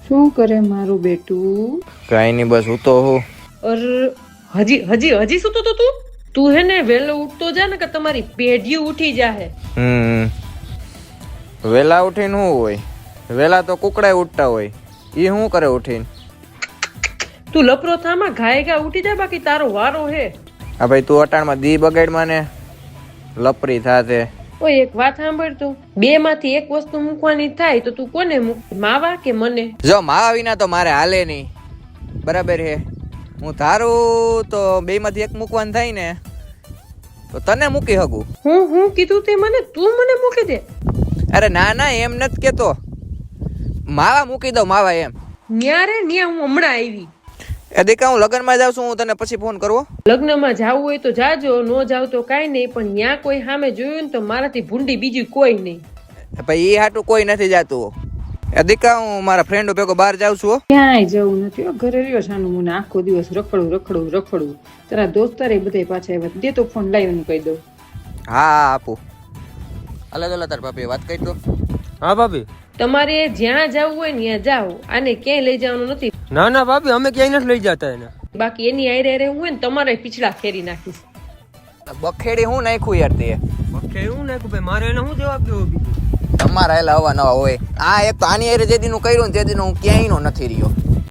શું કરે મારું બેટું? કઈ નઈ, બસ હું તો હું. હજી શું તો તું હે ને વેલો ઉઠતો જા ને કે તમારી પેઢી ઉઠી જાહે. વેલા ઉઠીને શું હોય? વેલા તો કુકડાય ઉઠતા હોય. ઈ શું કરે ઉઠીને? તું લપરો થામાં ઘા ઉઠી જા, બાકી તારો વારો હે. આ ભાઈ તું અટાણમાં દી બગાડમાં ને લપરી થાતે. ઓય એક વાત સાંભળ, તું બે માંથી એક વસ્તુ મૂકવાની થાય તો તું કોને મૂક, માવા કે મને? જો માવા વિના તો મારે હાલે નહીં, બરાબર હે. હું તારું તો બે માંથી એક મૂકવાનું થાય ને તો તને મૂકી શકું. હું કીધું તે મને? તું મને મૂકી દે? અરે ના એમ નથી કેતો, માવા મૂકી દઉં, માવા એમ. ન્યારે ન્યા હું હમણાં આવી. એ દેખા હું લગ્નમાં જાઉં છું, હું તને પછી ફોન કરવો. લગ્નમાં જાવું હોય તો જાજો, નો જાવ તો કાઈ નહીં, પણ ન્યા કોઈ સામે જોયું ને તો મારાથી ભૂંડી બીજી કોઈ નહીં. ભાઈ એ હાટું કોઈ નથી જાતું. એ દેખા હું મારા ફ્રેન્ડો ભેગો બહાર જાઉં છું. ક્યાંય જવું નથી, ઘરે રહ્યો છાનું મને આખો દિવસ રખડું. તારા દોસ્તારે બધા પાછા આવ્યા, દે તો ફોન લાવીને કહી દઉં. હા આપું. અલગ અલગ તાર ભાભી વાત કરી દો. હા ભાભી, તમારે જ્યાં જવું હોય ને ત્યાં જાઓ, આને ક્યાંય લઈ જવાનું નથી. ના ભાભી, અમે ક્યાંય નથી લઈ જતા એને. બાકી એની આયરે હું હોય ને તમારે પીછડા ફેરી નાખીશ. બખેડી હું નાખ્યું યાર તે? એવું નાખ્યું ભાઈ, મારે એને શું જવાબ દેવો બીજો? તમારા એલા હવા નવા હોય. આ એક તો આની હારે જે દીનું કર્યું ને તે દીનું હું ક્યાંય નો નથી રહ્યો.